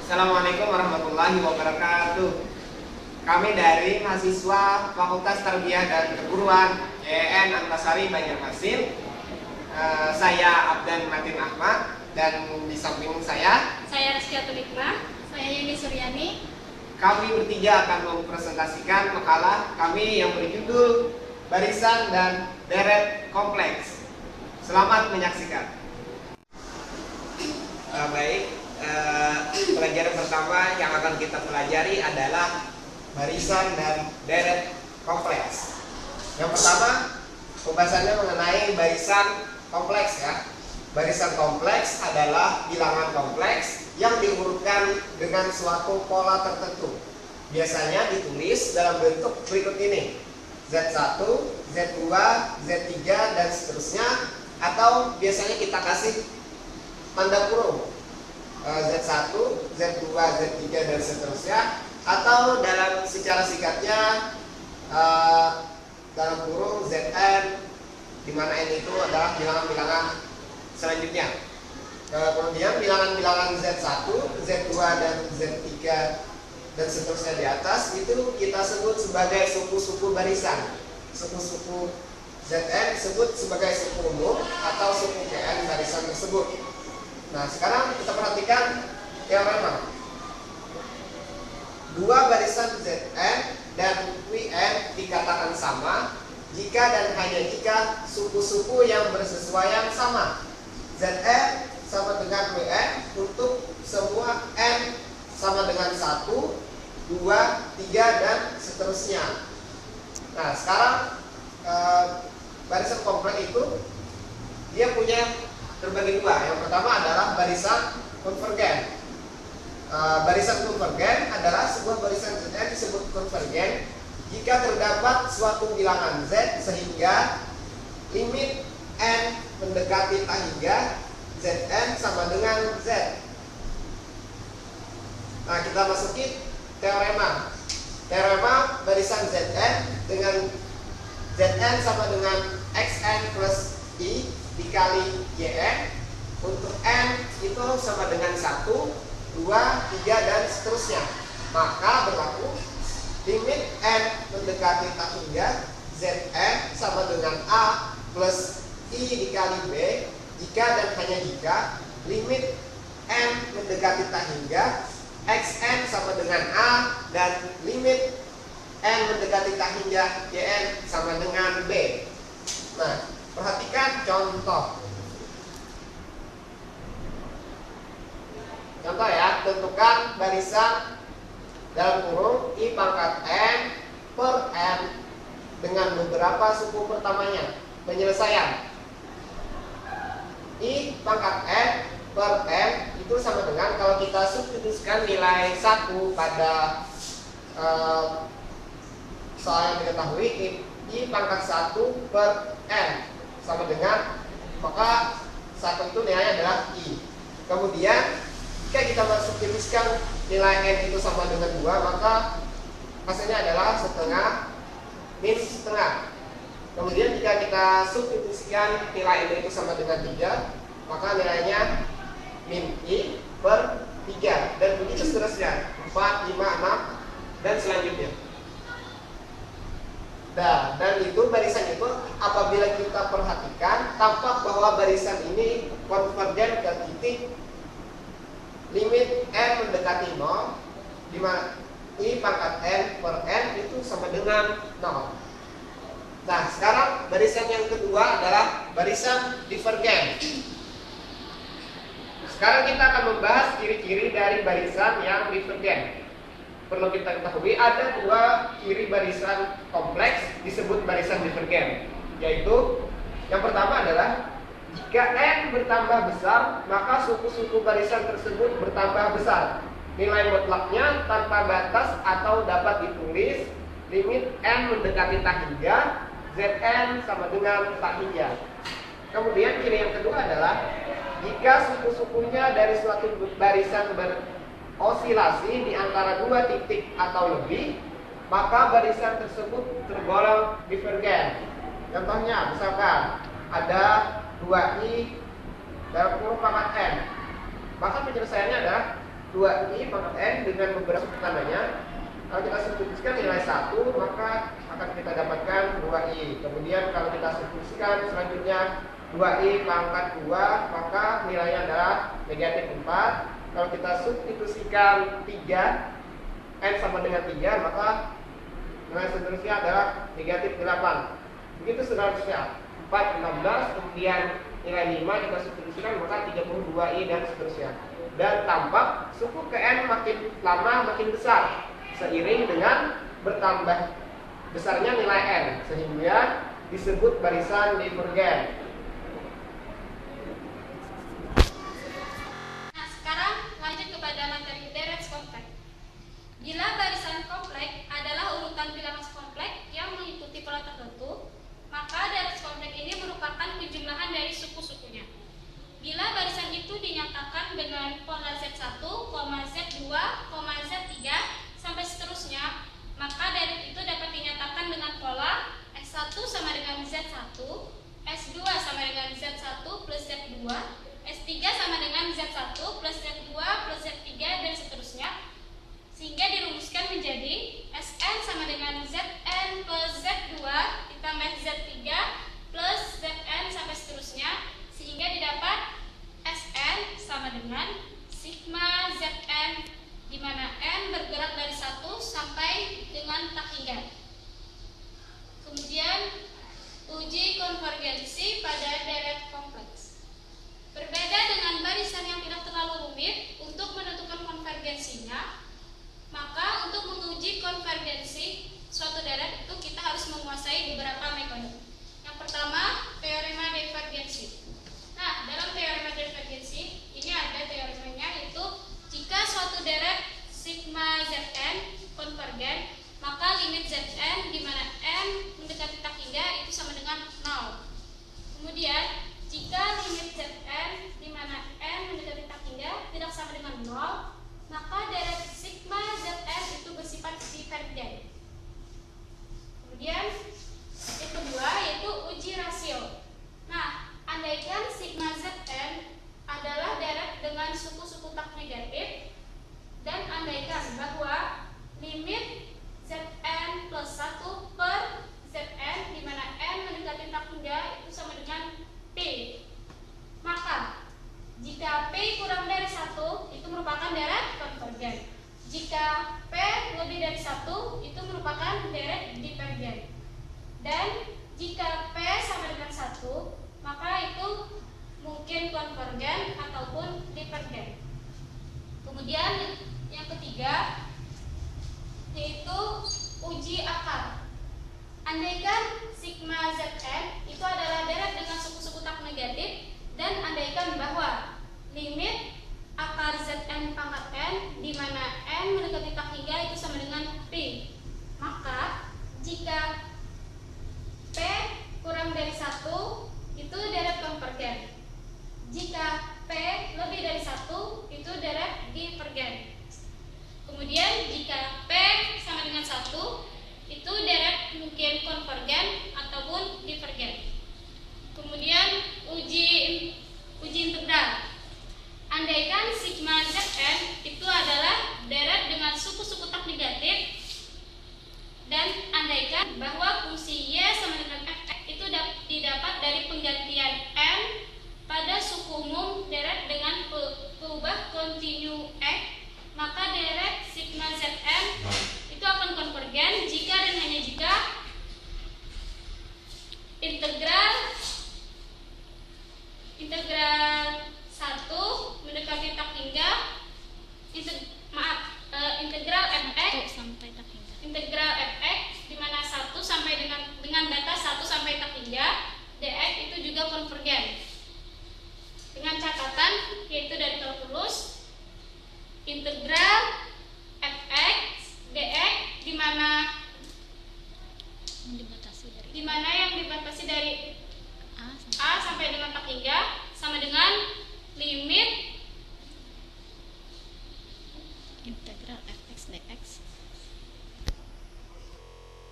Assalamualaikum warahmatullahi wabarakatuh. Kami dari mahasiswa Fakultas Tarbiyah dan Keguruan YN Antasari Banjarmasin. Saya Abdan Matin Ahmad dan di samping saya Rizky Atulikma, saya Yuni Suryani. Kami bertiga akan mempresentasikan makalah kami yang berjudul Barisan dan Deret Kompleks. Selamat menyaksikan. Pelajaran pertama yang akan kita pelajari adalah barisan dan deret kompleks. Yang pertama, pembahasannya mengenai barisan kompleks ya. Barisan kompleks adalah bilangan kompleks yang diurutkan dengan suatu pola tertentu. Biasanya ditulis dalam bentuk berikut ini: Z1, Z2, Z3 dan seterusnya, atau biasanya kita kasih tanda kurung Z1, Z2, Z3 dan seterusnya, atau dalam secara singkatnya dalam kurung ZN, di mana N itu adalah bilangan-bilangan selanjutnya. Kemudian bilangan-bilangan Z1, Z2 dan Z3 dan seterusnya di atas itu kita sebut sebagai suku-suku barisan. Suku-suku ZN disebut sebagai suku umum atau suku KN barisan tersebut. Nah, sekarang kita perhatikan teorema. Dua barisan Zn dan Wn dikatakan sama jika dan hanya jika suku-suku yang bersesuaian sama. Zn sama dengan Wn untuk semua n sama dengan 1, 2, 3 dan seterusnya. Nah, sekarang barisan kompleks itu dia punya terbagi dua. Yang pertama adalah barisan konvergen. Barisan konvergen adalah sebuah barisan Zn disebut konvergen jika terdapat suatu bilangan Z sehingga limit n mendekati tak hingga Zn sama dengan Z. Nah, kita masuki teorema. Teorema barisan Zn dengan Zn sama dengan Xn plus I dikali Yn, untuk n itu sama dengan 1, 2, 3 dan seterusnya. Maka berlaku limit n mendekati tak hingga Zn sama dengan A plus I dikali B jika dan hanya jika limit n mendekati tak hingga Xn sama dengan A dan limit n mendekati tak hingga Yn sama dengan B. Nah, perhatikan contoh. Contoh ya, tentukan barisan dalam kurung I pangkat N per N dengan beberapa suku pertamanya. Penyelesaian I pangkat N per N itu sama dengan, kalau kita substitusikan nilai 1 pada soal yang diketahui, I pangkat 1 per N sama dengan, maka 1 itu nilainya adalah I. Kemudian jika kita substitusikan nilai N itu sama dengan 2, maka hasilnya adalah setengah min setengah. Kemudian jika kita substitusikan nilai N itu sama dengan 3, maka nilainya min I per 3 dan begitu seterusnya, 4, 5, 6 dan selanjutnya. Nah, dan itu barisan itu apabila kita perhatikan tampak bahwa barisan ini konvergen ke titik limit n mendekati 0 di mana I pangkat n per n itu sama dengan 0. Nah, sekarang barisan yang kedua adalah barisan divergen. Sekarang kita akan membahas ciri-ciri dari barisan yang divergen. Perlu kita ketahui ada dua ciri barisan kompleks disebut barisan divergen, yaitu yang pertama adalah jika n bertambah besar maka suku-suku barisan tersebut bertambah besar. Nilai mutlaknya tanpa batas atau dapat ditulis limit n mendekati tak hingga Zn sama dengan tak hingga. Kemudian ciri yang kedua adalah jika suku-sukunya dari suatu barisan osilasi di antara dua titik atau lebih, maka barisan tersebut tergolong divergen. Contohnya, misalkan ada 2i dalam kurung pangkat n, maka penyelesaiannya adalah 2i pangkat n dengan beberapa tandanya. Kalau kita substitusikan nilai 1, maka akan kita dapatkan 2i. Kemudian kalau kita substitusikan selanjutnya 2i pangkat 2, maka nilainya adalah negatif 4. Kalau kita substitusikan 3, n sama dengan 3, maka nilai seterusnya adalah negatif 8. Begitu seterusnya, 4, 16, kemudian nilai 5 kita substitusikan, maka 32i dan seterusnya. Dan tampak suku ke n makin lama makin besar seiring dengan bertambah besarnya nilai n, sehingga disebut barisan divergen. Nah, sekarang lanjut kepada materi deret kompleks. Bila barisan kompleks adalah urutan bilangan kompleks yang mengikuti pola tertentu, maka deret kompleks ini merupakan penjumlahan dari suku-sukunya. Bila barisan itu dinyatakan dengan pola Z1, Z2, Z3 sampai seterusnya, maka deret itu dapat dinyatakan dengan pola S1 sama dengan Z1, S2 sama dengan Z1 plus Z2, S3 sama dengan Z1 plus Z2 plus Z3 dan seterusnya, sehingga dirumuskan menjadi Sn sama dengan Zn plus Z2 ditambah Z3 plus Zn sampai seterusnya, sehingga didapat Sn sama dengan sigma Zn, di mana n bergerak dari 1 sampai dengan tak hingga. Kemudian uji konvergensi pada deret kompleks. Berbeda dengan barisan yang tidak terlalu rumit untuk menentukan konvergensinya, maka untuk menguji konvergensi suatu deret itu kita harus menguasai beberapa metode. Yang pertama, teorema divergensi. Nah, dalam teorema divergensi ini ada teoremanya, yaitu jika suatu deret sigma Zn konvergen, maka limit Zn di mana n mendekati tak hingga itu sama dengan 0. Kemudian, jika limit Zn di mana n mendekati tak hingga tidak sama dengan 0, maka deret sigma Zn itu bersifat divergen. Kemudian, yang kedua yaitu uji rasio. Nah, andaikan sigma Zn adalah deret dengan suku-suku tak negatif, dan andaikan bahwa limit Zn plus 1 per Zn di mana n mendekati tak hingga itu sama dengan P, maka jika P kurang dari 1 itu merupakan deret konvergen. Jika P lebih dari 1 itu merupakan deret divergen. Dan jika P sama dengan 1, maka itu mungkin konvergen ataupun divergen. Kemudian yang ketiga yaitu uji akar. Andaikan sigma Zn itu adalah deret dengan suku-suku tak negatif, dan andaikan bahwa limit akar Zn pangkat n di mana n mendekati tak hingga itu sama dengan P, maka jika P kurang dari 1 itu deret konvergen. Jika P lebih dari 1 itu deret divergen. Kemudian jika P sama dengan 1 itu deret mungkin konvergen ataupun divergen. Kemudian uji integral. Andaikan sigma Zn itu adalah deret dengan suku-suku tak negatif, dan andaikan bahwa fungsi y sama dengan f itu didapat dari penggantian n pada suku umum deret dengan peubah kontinu x, maka deret sigma Zn itu akan konvergen jika dan hanya jika integral 1 mendekati tak hingga integral fx sampai tak hingga. Integral fx di mana 1 sampai dengan data 1 sampai tak hingga dx itu juga konvergen. Dengan catatan yaitu dari kalkulus integral fx dx di mana yang dibatasi dari a sampai dengan tak hingga sama dengan limit